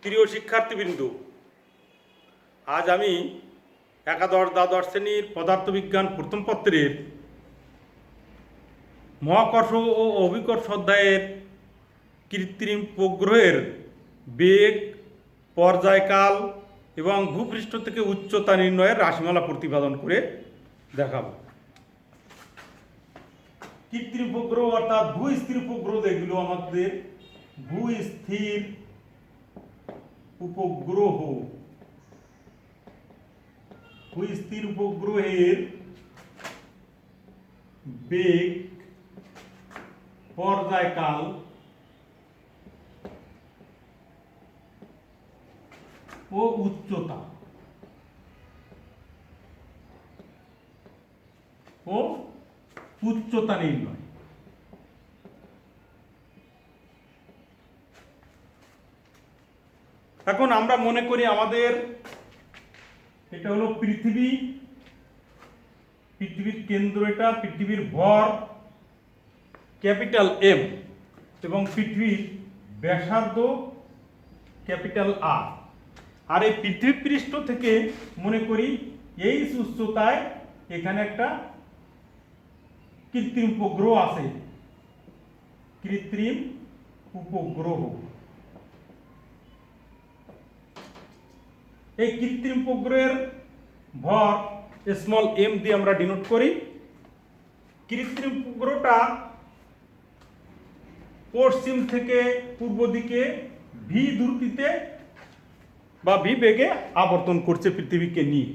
প্রিয় শিক্ষার্থীবৃন্দ, আজ আমি একাদশ দ্বাদশ শ্রেণীর পদার্থবিজ্ঞান প্রথম পত্রের মহাকর্ষ ও অভিকর্ষ অধ্যায়ের কৃত্রিম উপগ্রহের বেগ, পর্যায়কাল এবং ভূপৃষ্ঠ থেকে উচ্চতা নির্ণয়ের রাশিমালা প্রতিপাদন করে দেখাবো। কৃত্রিম উপগ্রহ অর্থাৎ ভূস্থির উপগ্রহ, এগুলো আমাদের ভূস্থির উপগ্রহ। ভূস্থির উপগ্রহের বেগ, পর্যায়কাল ও উচ্চতা নির্ণয়। এখন আমরা মনে করি আমাদের এটা হলো পৃথিবীর কেন্দ্র, এটা পৃথিবীর ভর ক্যাপিটাল এম এবং পৃথিবীর ব্যাসার্ধ ক্যাপিটাল আর। আর এই পৃথিবী পৃষ্ঠ থেকে মনে করি এই উচ্চতায় এখানে একটা কৃত্রিম উপগ্রহ আছে। কৃত্রিম উপগ্রহ, এই কৃত্রিম উপগ্রহের ভর স্মল এম দিয়ে আমরা ডিনোট করি। কৃত্রিম উপগ্রহটা পশ্চিম থেকে পূর্ব দিকে ভি দ্রুতিতে বা ভি বেগে আবর্তন করছে পৃথিবীকে নিয়ে।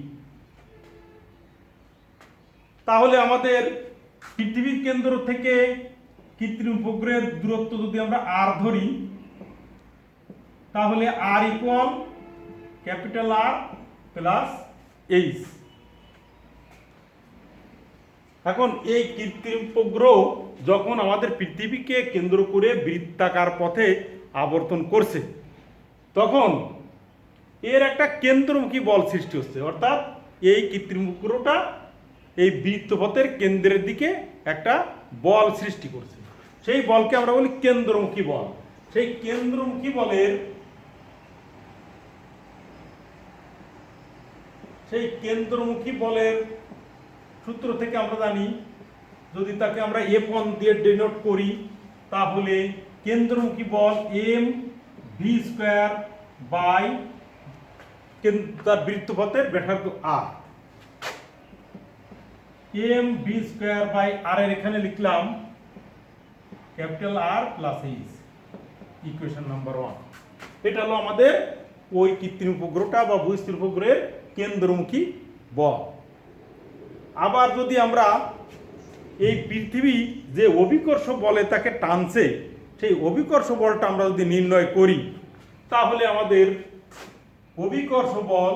তাহলে আমাদের পৃথিবীর কেন্দ্র থেকে কৃত্রিম উপগ্রহের দূরত্ব যদি আমরা আর ধরি, তাহলে R equal capital R plus H. এখন এই কৃত্রিম উপগ্রহ যখন আমাদের পৃথিবীকে কেন্দ্র করে বৃত্তাকার পথে আবর্তন করছে, তখন এর একটা কেন্দ্রমুখী বল সৃষ্টি হচ্ছে। অর্থাৎ এই কৃত্রিম উপগ্রহটা এই বৃত্তপথের কেন্দ্রের দিকে একটা বল সৃষ্টি করছে। সেই বলকে আমরা বলি কেন্দ্রমুখী বল। সেই কেন্দ্রমুখী বলের সূত্র থেকে আমরা জানি, যদি তাকে আমরা F1 দিয়ে ডিনোট করি, তাহলে কেন্দ্রমুখী বল এম ভি স্কোয়ার বাই তার বৃত্তপথের ব্যাসার্ধ R. M V square by R এর এখানে লিখলাম capital R plus H, equation number 1। এটা হলো আমাদের ওই কৃত্রিম উপগ্রহটা বা ভূস্থির উপগ্রহের কেন্দ্রমুখী বল। আবার যদি আমরা এই পৃথিবী যে অভিকর্ষ বলে তাকে টানছে, সেই অভিকর্ষ বলটা আমরা যদি নির্ণয় করি, তাহলে আমাদের অভিকর্ষ বল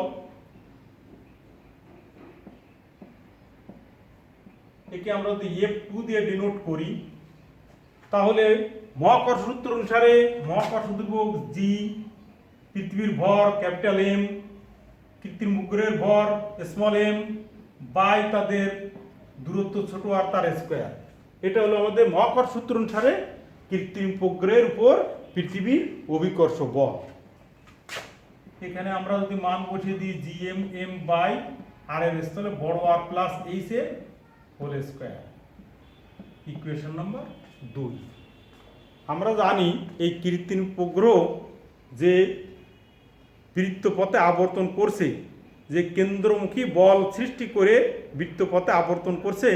একে আমরা যদি F2 দিয়ে ডিনোট করি, তাহলে মহাকর্ষ সূত্র অনুসারে মহাকর্ষ ধ্রুবক জি, পৃথিবীর ভর ক্যাপিটাল এম, কৃত্রিম উপগ্রহের ভর স্মল এম বাই তাদের দূরত্ব ছোট আর তার স্কোয়ার। এটা হলো আমাদের মহাকর্ষ সূত্র অনুসারে কৃত্রিম উপগ্রহের উপর পৃথিবীর অভিকর্ষ বল। এখানে আমরা যদি মান বসিয়ে দিই জি এম এম বাই আর এর স্থলে বড় আর প্লাস এইচ এর হোল স্কোয়ার, ইকুয়েশন নাম্বার 2। আমরা জানি এই কৃত্রিম উপগ্রহ যে বৃত্তপথে আবর্তন করছে, যে কেন্দ্রমুখী বল সৃষ্টি করে বৃত্তপথে আবর্তন করছে,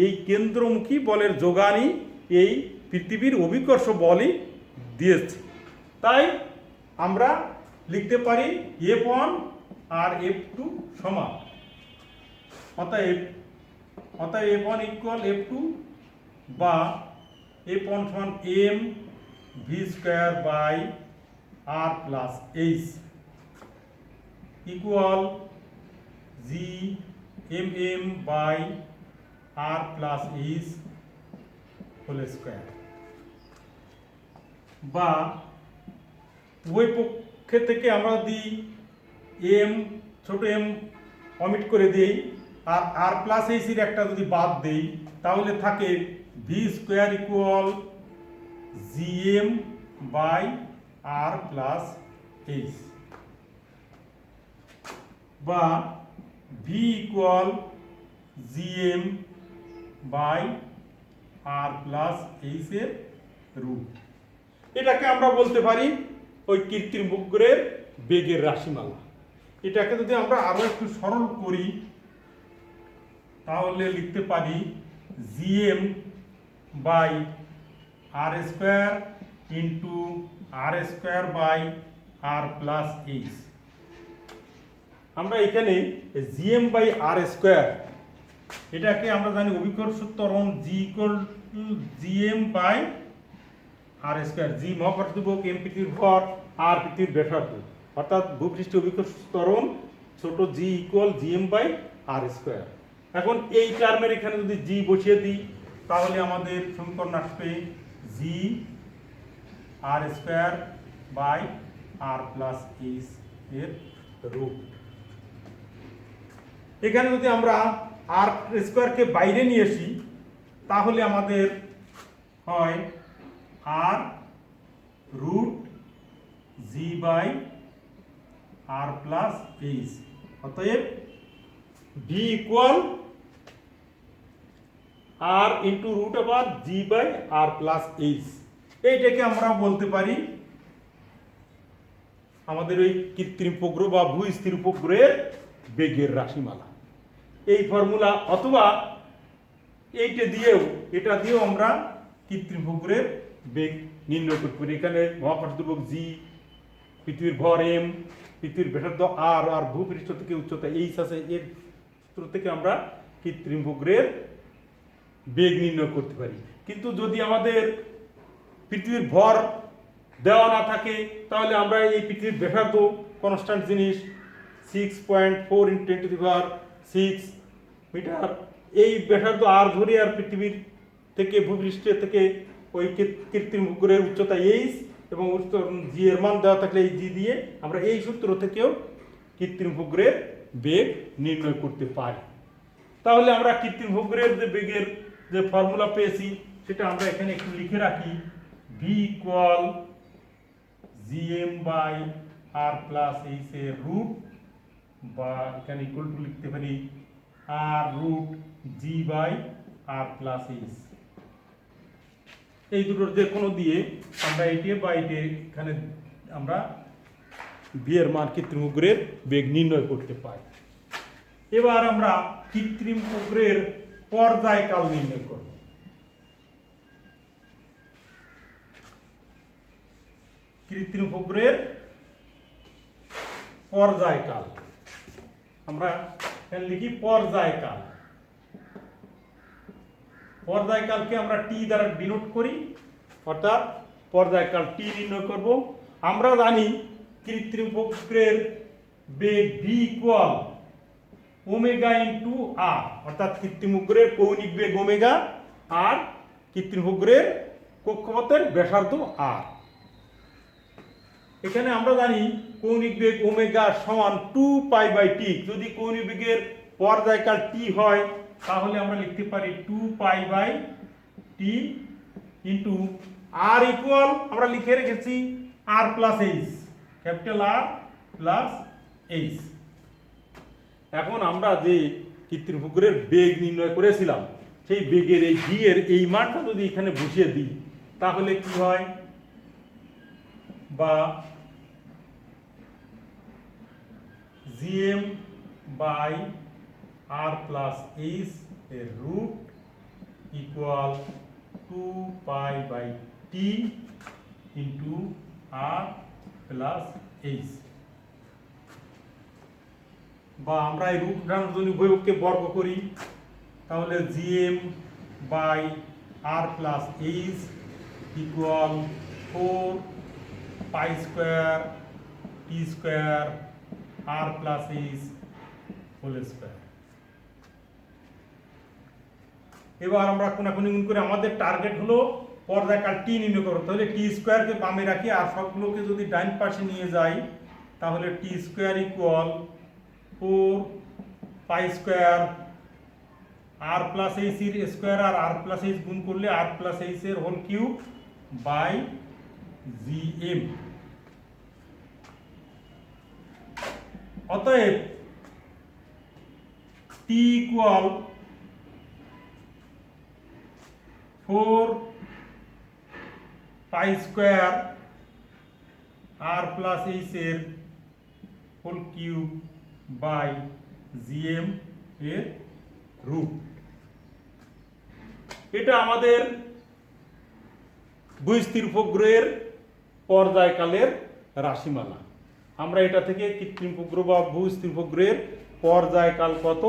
এই কেন্দ্রমুখী বলের যোগানই এই পৃথিবীর অভিকর্ষ বলই দিয়েছে। তাই আমরা লিখতে পারি F1 আর F2 সমান। অতএব F1 ইকুয়াল F2 বা F1 সমান M V square by R plus H equal G M M by R plus H whole square. বা উভয় পক্ষে থেকে আমরা যদি এম ছোট এম অমিট করে দেই আর আর প্লাস এইচের একটা যদি বাদ দেই, তাহলে থাকে V square equal GM by R plus H, বা V equal GM by R plus H এর রুট। এটাকে আমরা বলতে পারি ওই কৃত্রিম বক্রের বেগের রাশিমালা। এটাকে যদি আমরা আরো একটু সরল করি তাহলে লিখতে পারি GM by R square into R square by R plus H. আমরা এখানে জিএম বাই আর স্কোয়ার, এটাকে আমরা জানি অভিকর্ষ ত্বরণ g equal to GM by R square. G মহাকর্ষ ধ্রুবক, এম পৃথিবীর ভর, আর পৃথিবীর ব্যাসার্ধ, অর্থাৎ ভূপৃষ্ঠ অভিকর্ষ ত্বরণ ছোট g equal GM by R square. এখন এই টার্মের এখানে যদি জি বসিয়ে দিই তাহলে আমাদের সমীকরণ আসবে g R square by R plus H এর রুট। এখানে যদি আমরা আর স্কোয়ারকে বাইরে নিয়ে আসি তাহলে আমাদের হয় R root g by R plus H. অতএব V equal R into root আবার g by R plus H. এইটাকে আমরা বলতে পারি আমাদের ওই কৃত্রিম উপগ্রহ বা ভূস্থির উপগ্রহের বেগের রাশিমালা। এই ফর্মুলা অথবা এটা দিয়েও আমরা কৃত্রিম উপগ্রহের বেগ নির্ণয় করতে পারি। এখানে মহাকর্ষ ধ্রুবক জি, পৃথিবীর ভর এম, পৃথিবীর ব্যাসার্ধ আর, আর ভূপৃষ্ঠ থেকে উচ্চতা এইচ আছে। এর সূত্র থেকে আমরা কৃত্রিম উপগ্রহের বেগ নির্ণয় করতে পারি। কিন্তু যদি আমাদের পৃথিবীর ভর দেওয়া না থাকে তাহলে আমরা এই পৃথিবীর ব্যাসার্ধ কনস্ট্যান্ট জিনিস 6.4 × 10⁶ মিটার, এই ব্যাসার্ধ আর ধরে আর পৃথিবীর থেকে ভূপৃষ্ঠ থেকে ওই কৃত্রিম উপগ্রহের উচ্চতা এইচ এবং জি এর মান দেওয়া থাকলে এই জি দিয়ে আমরা এই সূত্র থেকেও কৃত্রিম উপগ্রহের বেগ নির্ণয় করতে পারি। তাহলে আমরা কৃত্রিম উপগ্রহের যে বেগের যে ফর্মুলা পেয়েছি সেটা আমরা এখানে একটু লিখে রাখি। V equal GM by R plus H এর রুট, বা এখানে ইকুয়াল টু লিখতে পারি R root g by R plus H. এই দুটোর যে কোনো দিয়ে আমরা এটি বা এটি এখানে আমরা ভি এর মান কৃত্রিম উপগ্রহের বেগ নির্ণয় করতে পারি। এবার আমরা কৃত্রিম উপগ্রহের পর্যায়কাল নির্ণয় করব। কৃত্রিম উপগ্রহের পর্যায়কাল আমরা এখানে লিখি পর্যায়কাল। পর্যায়কালকে আমরা টি দ্বারা ডিনোট করি, অর্থাৎ পর্যায়কাল টি নির্ণয় করব। আমরা জানি কৃত্রিম উপগ্রহের বেগ ভি ইকুয়াল ওমেগা ইন্টু আর, অর্থাৎ কৃত্রিম উপগ্রহের কৌণিক বেগ ওমেগা আর কৃত্রিম উপগ্রহের কক্ষপথের ব্যাসার্ধ আর। এখানে আমরা জানি কৌণিক বেগ ওমেগা সমান 2π/t। যদি কৌণিক বেগের পর্যায়কাল টি হয় তাহলে আমরা লিখতে পারি 2π/t ইন্টু আর ইকুয়াল আমরা লিখে রেখেছি R plus H, capital R plus H. এখন আমরা যে কৃত্রিম উপগ্রহের বেগ নির্ণয় করেছিলাম সেই বেগের এই ভি এর এই মানটা যদি এখানে বসিয়ে দিই তাহলে কি হয়, বা GM by R plus H এর root equal 2π/t into R plus H. বা আমরা এই রুট উঠানোর জন্য উভয়কে বর্গ করি তাহলে GM by R plus H equal 4π² t² R plus H whole square. এবার আমরা কোনাকুনি গুণ করে আমাদের টার্গেট হলো পর্যায়কাল টি নির্ণয় করতে। তাহলে টি স্কোয়ারকে বামে রাখি আর সবগুলোকে যদি ডাইন পাশে নিয়ে যাই তাহলে টি স্কোয়ার ইকুয়াল 4π² আর প্লাস এইচ এর স্কোয়ার আর আর প্লাস এইচ গুণ করলে আর প্লাস এইচ এর হোল কিউব বাই জিএম। অতএব টি ইকুয়াল 4 পাই স্কোয়ার আর প্লাস এইচ এর হোল কিউব বাই জিএম এর রুট। এটা আমাদের ভূস্থির উপগ্রহের পর্যায়কালের রাশিমালা। আমরা এটা থেকে কৃত্রিম উপগ্রহ বা ভূস্থির উপগ্রহের পর্যায়কাল কত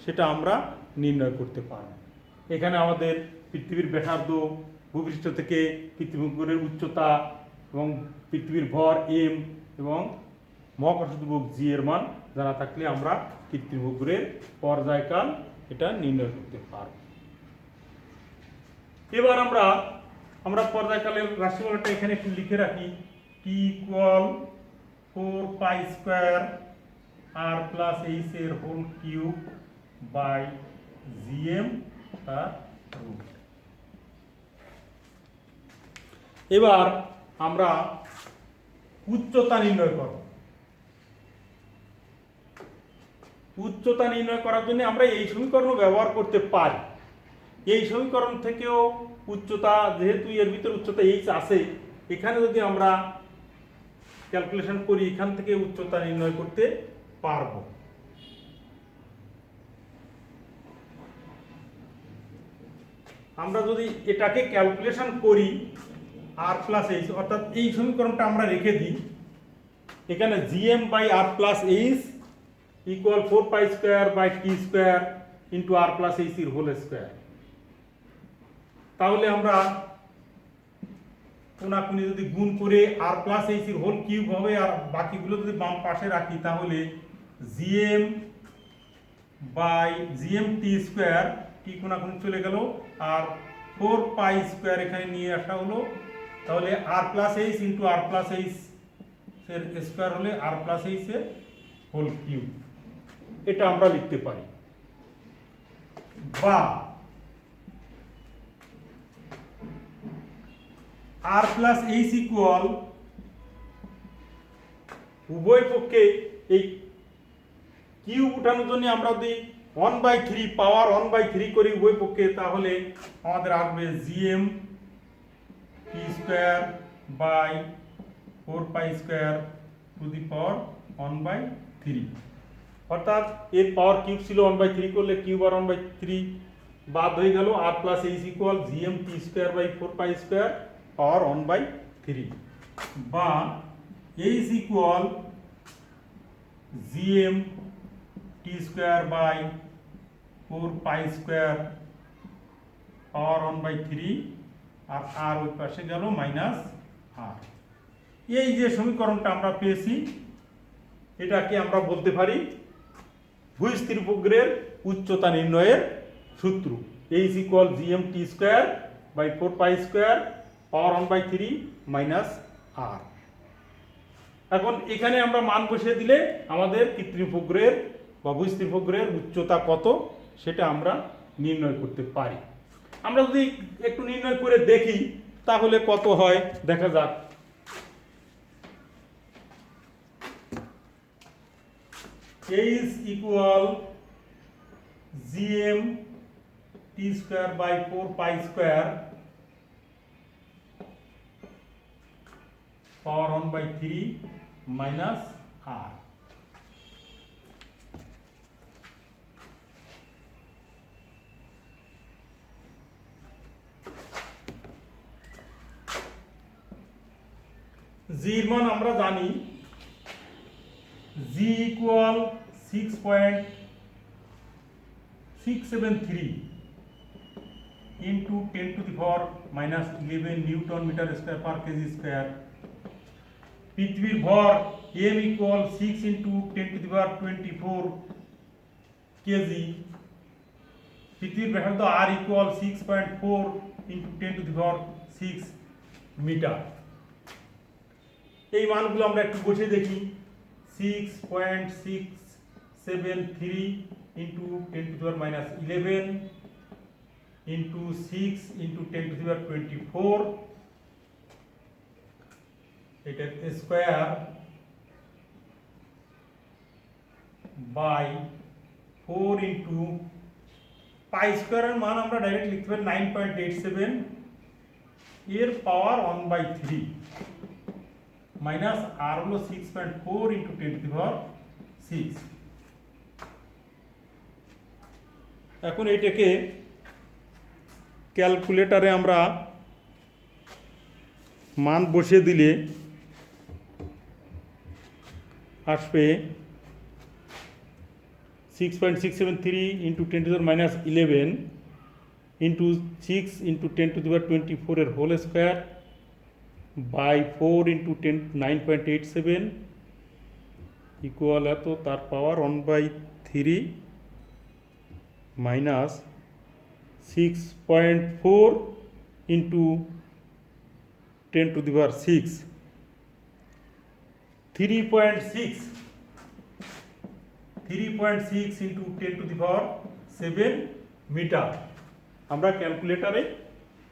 সেটা আমরা নির্ণয় করতে পারব। এখানে আমাদের পৃথিবীর ব্যাসার্ধ, ভূপৃষ্ঠ থেকে কৃত্রিম উপগ্রহের উচ্চতা এবং পৃথিবীর ভর এম এবং মহাকর্ষ ধ্রুবক জি এর মান জানা থাকলে আমরা কৃত্রিম উপগ্রহের পর্যায়কাল এটা নির্ণয় করতে পারব। এবার আমরা পর্যায়কালের রাশিমালাটা এখানে একটু লিখে রাখি। টি ইকুয়াল 4 পাই স্কোয়ার আর প্লাস এইচ এর হোল কিউব বাই জিএম তার রুট। এবার আমরা উচ্চতা নির্ণয় করব। উচ্চতা নির্ণয় করার জন্য আমরা এই সমীকরণ ব্যবহার করতে পারি। এই সমীকরণ থেকেও উচ্চতা, যেহেতু এর ভিতরে উচ্চতা এইচ আছে, এখানে যদি আমরা ক্যালকুলেশন করি এখান থেকে উচ্চতা নির্ণয় করতে পারব। আমরা যদি এটাকে ক্যালকুলেশন করি আর প্লাস এইচ, অর্থাৎ এই সমীকরণটা আমরা রেখে দিই, এখানে GM by R plus H equal 4 pi square by T square into R plus H এর হোল স্কোয়ার। তাহলে আমরা কোনাকুনি যদি গুণ করে আর প্লাস এইচ এর হোল কিউব হবে, আর বাকিগুলো যদি বাম পাশে রাখি তাহলে GM by GM T square, T কোনাকুনি চলে গেল, আর 4 পাই স্কোয়ার এখানে নিয়ে আসা হলো, তাহলে আর plus H into R plus H এর স্কোয়ার হলে আর প্লাস এইচ এর হোল কিউব। এটা আমরা লিখতে পারি। বা আর প্লাস এইচ ইকুয়াল, উভয় পক্ষে এই কিউব উঠানোর জন্য আমরা যদি 1/3 পাওয়ার 1/3 করি উভয় পক্ষে, তাহলে আমাদের আসবে GM T square by 4 pi square to the power 1/3। অর্থাৎ এর পাওয়ার কিউব ছিল 1/3 করলে কিউব আর 1/3 বাদ হয়ে গেল, R plus H equal GM T square by 4 pi square power 1/3। বা H equal GM T square by 4 pi square power 1/3, আর R ওই পাশে গেল মাইনাস আর। এই যে সমীকরণটা আমরা পেয়েছি, এটাকে আমরা বলতে পারি ভূস্থির উপগ্রহের উচ্চতা নির্ণয়ের সূত্র। H equal GM T square by 4 pi square power 1/3 minus R. এখন এখানে আমরা মান বসিয়ে দিলে আমাদের কৃত্রিম উপগ্রহের বা ভূস্থির উপগ্রহের উচ্চতা কত সেটা আমরা নির্ণয় করতে পারি। আমরা যদি একটু নির্ণয় করে দেখি তাহলে কত হয় দেখা যাক। H equal GM T square by 4 pi square power 1/3 minus R. জির মান আমরা জানি, G equal 6.673 into 10 to the power minus 11 newton metre square per KG square. পৃথিবীর ভর M equal 6 into 10 to the power 24 KG. পৃথিবীর ব্যাসার্ধ R equal 6.4 into 10 to the power 6 metre. এই মানগুলো আমরা একটু বসে দেখি। 6.673 into 10 to the power minus 11 into 6 into 10 to the power 24, এটার স্কোয়ার বাই 4 ইন্টু পাই স্কোয়ারের মান আমরা ডাইরেক্ট লিখতে পারি 9.87 এর পাওয়ার 1/3 মাইনাস আর হলো 6.4 ইন্টু 10⁶। এখন এইটাকে ক্যালকুলেটরে আমরা মান বসিয়ে দিলে আসবে 6.673 ইন্টু 10⁻11 ইন্টু 6 ইন্টু 10⁻24 এর whole square by 4 into 9.87 equal এত, তার power 1/3 minus 6.4 into 10⁶ 3.6 into 10⁷ metre. আমরা ক্যালকুলেটারে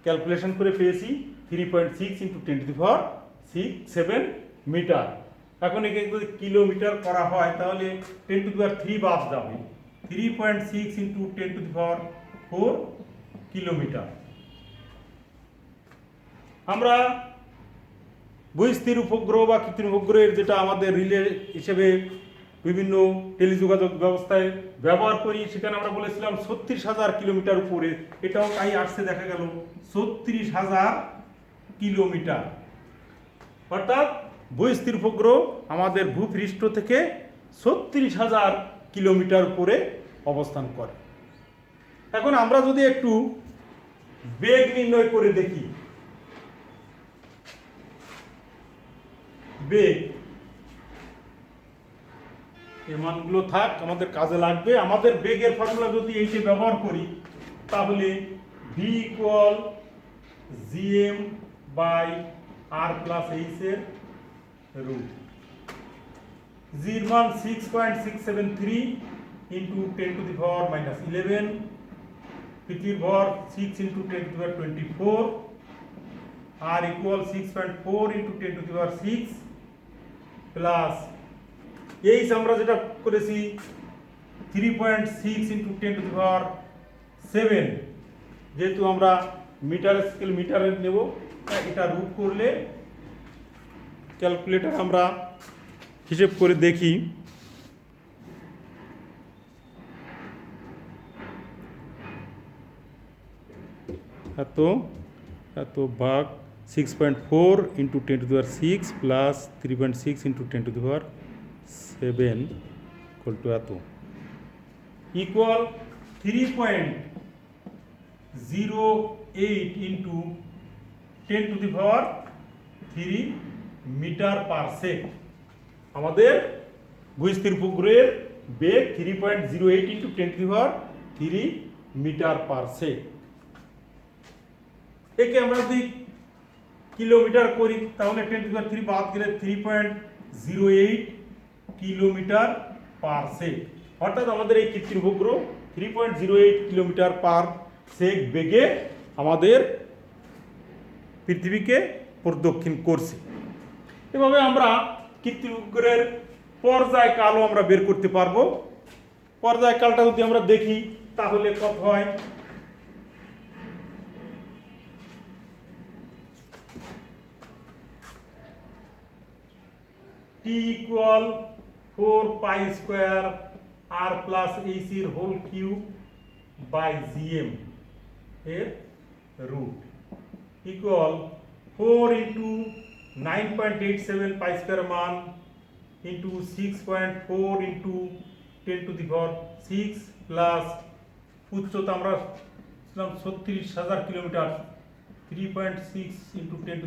ক্যালকুলেশন করে পেয়েছি 3.6 ইন্টু 10⁷ মিটার। এখন একে যদি কিলোমিটার করা হয় তাহলে 10⁻³ বাদ যাবে, 3.6 ইন্টু 10⁴ কিলোমিটার। আমরা বহিঃস্থির উপগ্রহ বা কৃত্রিম উপগ্রহের যেটা আমাদের রিলে হিসেবে বিভিন্ন টেলিযোগাযোগ ব্যবস্থায় ব্যবহার করি, সেখানে আমরা বলেছিলাম 36,000 কিলোমিটার উপরে, এটাও তাই আসছে, দেখা গেল 36,000 কিলোমিটার। অর্থাৎ বহিঃস্থির উপগ্রহ আমাদের ভূপৃষ্ঠ থেকে 36,000 কিলোমিটার উপরে অবস্থান করে। এখন আমরা যদি একটু বেগ নির্ণয় করে দেখি, বেগ এই মানগুলো থাক, আমাদের কাজে লাগবে। আমাদের বেগের ফর্মুলা যদি এইটা ব্যবহার করি তাহলে v equal gm by r plus h এর রুট। g এর মান 6.673 ইন্টু 10⁻11, পৃথিবীর ভর 6 into 10⁻24, r equal 6.4 into 10⁶ plus H আমরা যেটা করেছি 3.6 ইন্টু 10⁷, যেহেতু আমরা মিটার স্কেল মিটারে নেব, এটা রুট করলে ক্যালকুলেটর আমরা হিসেব করে দেখি, এত ভাগ 6.4 into 10⁶ plus 3.6 into 10⁷ equal to এত, equal 3.08 into 10⁻³ metre per second. আমাদের বহিঃস্থির উপগ্রহের বেগ 3.08 ইন্টু 10⁻³ মিটার পার সেকেন্ড। একে আমরা যদি কিলোমিটার করি তাহলে 10⁻³ বাদ দিলে 3.08 কিলোমিটার পার সেকেন্ড। অর্থাৎ আমাদের এই কৃত্রিম উপগ্রহ 3.08 কিলোমিটার পার সেকেন্ড বেগে আমাদের পৃথিবীকে প্রদক্ষিণ করছে। এভাবে আমরা কৃত্রিম উপগ্রহের পর্যায়কালও আমরা বের করতে পারবো। পর্যায়কালটা যদি আমরা দেখি তাহলে কত হয়, t equal 4 pi square r plus h এর হোল কিউব বাই gm এর root equal 4 into 9.87 pi square মান ইন্টু 6.4 ইন্টু 10⁶ প্লাস উচ্চতা আমরা 36,000 কিলোমিটার, 3.6 ইন্টু 10⁷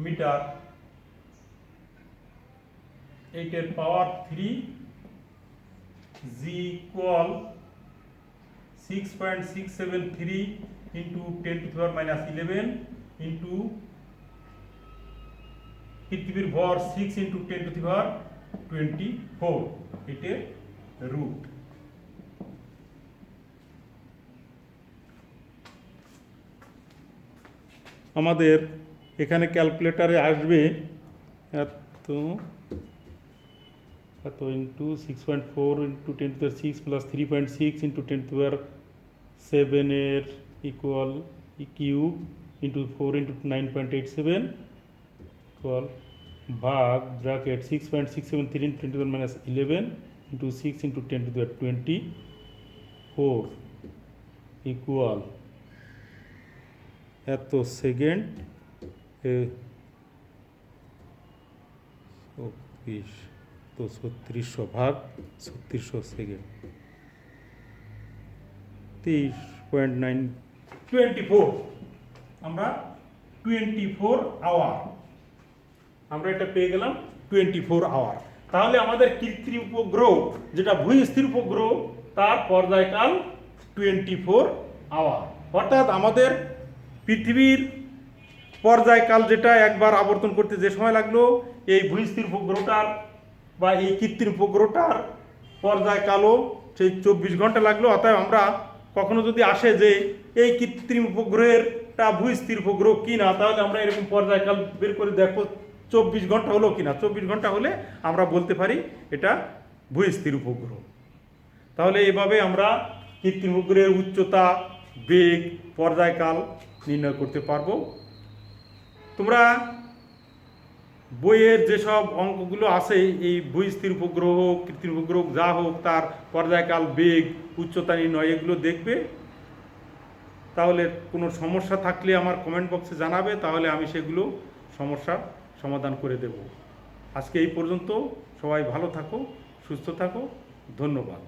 মিটার, 8 এর পাওয়ার 3, g ইকুয়াল 6.673 ইন্টু 10⁻11 ইন্টু পৃথিবীর ভর 6 ইন্টু 10⁻24, এটার রুট। আমাদের এখানে ক্যালকুলেটরে আসবে এত কত ইন্টু 6.4 ইন্টু 10⁶ প্লাস 3.6 ইন্টু 10⁷ এর equal cube into 4 into 9.87 equal ভাগ bracket 6.673 into 10⁻11 into 6 into 10⁻24 equal এত সেকেন্ড 24 তো 3600 ভাগ 3600 সেকেন্ড 23.924 আমরা 24 আওয়ার আমরা এটা পেয়ে গেলাম 24 আওয়ার। তাহলে আমাদের কৃত্রিম উপগ্রহ যেটা ভূস্থির উপগ্রহ তার পর্যায়কাল 24 আওয়ার, অর্থাৎ আমাদের পৃথিবীর পর্যায়কাল যেটা একবার আবর্তন করতে যে সময় লাগলো এই ভূস্থির উপগ্রহটার বা এই কৃত্রিম উপগ্রহটার পর্যায়কালও সেই 24 ঘন্টা লাগলো। অতএব আমরা কখনো যদি আসে যে এই কৃত্রিম উপগ্রহেরটা ভূস্থির উপগ্রহ কিনা, তাহলে আমরা এরকম পর্যায়কাল বের করে দেখো 24 ঘন্টা হলো কিনা। 24 ঘন্টা হলে আমরা বলতে পারি এটা ভূস্থির উপগ্রহ। তাহলে এভাবে আমরা কৃত্রিম উপগ্রহের উচ্চতা, বেগ, পর্যায়কাল নির্ণয় করতে পারবো। তোমরা বইয়ের যেসব অঙ্কগুলো আছে এই ভূস্থির উপগ্রহ হোক, কৃত্রিম উপগ্রহ যা হোক, তার পর্যায়কাল, বেগ, উচ্চতা নির্ণয় এগুলো দেখবে। তাহলে কোনো সমস্যা থাকলে আমার কমেন্ট বক্সে জানাবে, তাহলে আমি সেগুলো সমস্যার সমাধান করে দেব। আজকে এই পর্যন্ত। সবাই ভালো থাকো, সুস্থ থাকো, ধন্যবাদ।